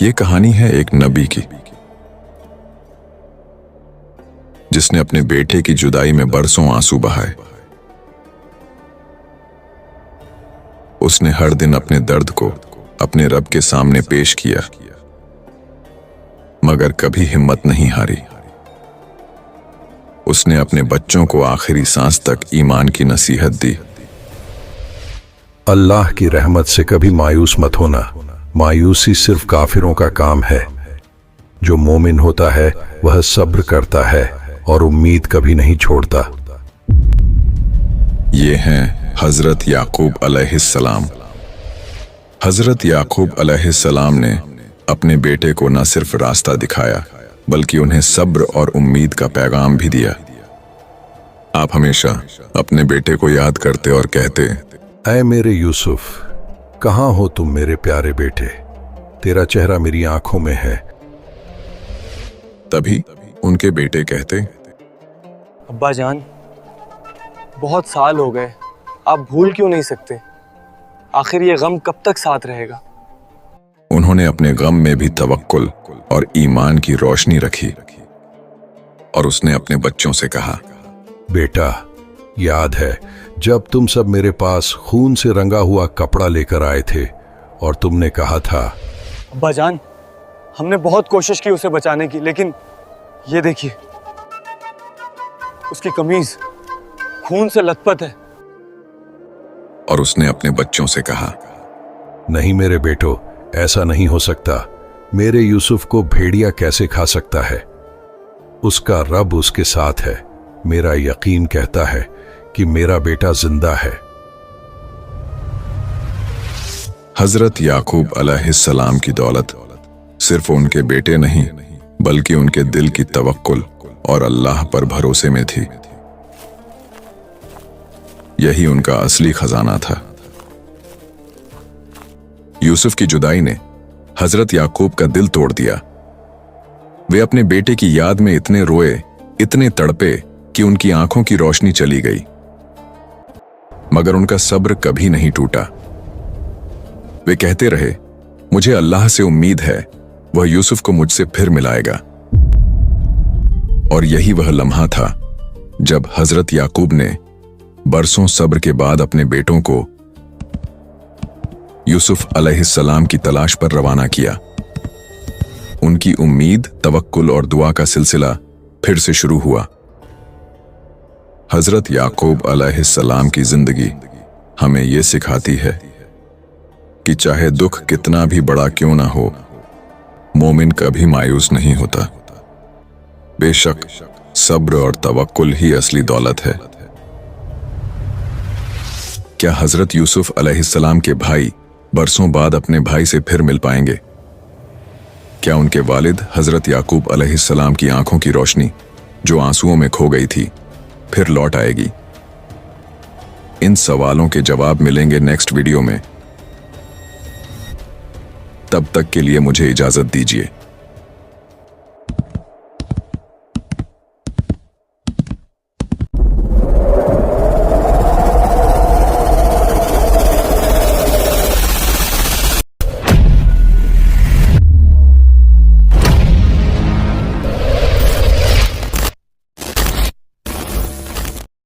یہ کہانی ہے ایک نبی کی جس نے اپنے بیٹے کی جدائی میں برسوں آنسو بہائے۔ اس نے ہر دن اپنے درد کو اپنے رب کے سامنے پیش کیا، مگر کبھی ہمت نہیں ہاری۔ اس نے اپنے بچوں کو آخری سانس تک ایمان کی نصیحت دی۔ اللہ کی رحمت سے کبھی مایوس مت ہونا، مایوسی صرف کافروں کا کام ہے۔ جو مومن ہوتا ہے وہ صبر کرتا ہے اور امید کبھی نہیں چھوڑتا۔ یہ ہیں حضرت یعقوب علیہ السلام۔ حضرت یعقوب علیہ السلام نے اپنے بیٹے کو نہ صرف راستہ دکھایا بلکہ انہیں صبر اور امید کا پیغام بھی دیا۔ آپ ہمیشہ اپنے بیٹے کو یاد کرتے اور کہتے، اے میرے یوسف، کہاں ہو تم میرے پیارے بیٹے؟ تیرا چہرہ میری آنکھوں میں ہے۔ تبھی ان کے بیٹے کہتے، ابا جان، بہت سال ہو گئے، آپ بھول کیوں نہیں سکتے؟ آخر یہ غم کب تک ساتھ رہے گا؟ انہوں نے اپنے غم میں بھی توکل اور ایمان کی روشنی رکھی، اور اس نے اپنے بچوں سے کہا، بیٹا، یاد ہے جب تم سب میرے پاس خون سے رنگا ہوا کپڑا لے کر آئے تھے اور تم نے کہا تھا، ابا جان، ہم نے بہت کوشش کی اسے بچانے کی، لیکن یہ دیکھیے، اس کی قمیض خون سے لت پت ہے۔ اور اس نے اپنے بچوں سے کہا، نہیں میرے بیٹو، ایسا نہیں ہو سکتا۔ میرے یوسف کو بھیڑیا کیسے کھا سکتا ہے؟ اس کا رب اس کے ساتھ ہے۔ میرا یقین کہتا ہے کہ میرا بیٹا زندہ ہے۔ حضرت یعقوب علیہ السلام کی دولت صرف ان کے بیٹے نہیں بلکہ ان کے دل کی توکل اور اللہ پر بھروسے میں تھی۔ یہی ان کا اصلی خزانہ تھا۔ یوسف کی جدائی نے حضرت یعقوب کا دل توڑ دیا۔ وہ اپنے بیٹے کی یاد میں اتنے روئے، اتنے تڑپے کہ ان کی آنکھوں کی روشنی چلی گئی، مگر ان کا صبر کبھی نہیں ٹوٹا۔ وہ کہتے رہے، مجھے اللہ سے امید ہے وہ یوسف کو مجھ سے پھر ملائے گا۔ اور یہی وہ لمحہ تھا جب حضرت یعقوب نے برسوں صبر کے بعد اپنے بیٹوں کو یوسف علیہ السلام کی تلاش پر روانہ کیا۔ ان کی امید، توکل اور دعا کا سلسلہ پھر سے شروع ہوا۔ حضرت یعقوب علیہ السلام کی زندگی ہمیں یہ سکھاتی ہے کہ چاہے دکھ کتنا بھی بڑا کیوں نہ ہو، مومن کبھی مایوس نہیں ہوتا۔ بے شک صبر اور توکل ہی اصلی دولت ہے۔ کیا حضرت یوسف علیہ السلام کے بھائی برسوں بعد اپنے بھائی سے پھر مل پائیں گے؟ کیا ان کے والد حضرت یعقوب علیہ السلام کی آنکھوں کی روشنی جو آنسوؤں میں کھو گئی تھی پھر لوٹ آئے گی؟ ان سوالوں کے جواب ملیں گے نیکسٹ ویڈیو میں۔ تب تک کے لیے مجھے اجازت دیجیے۔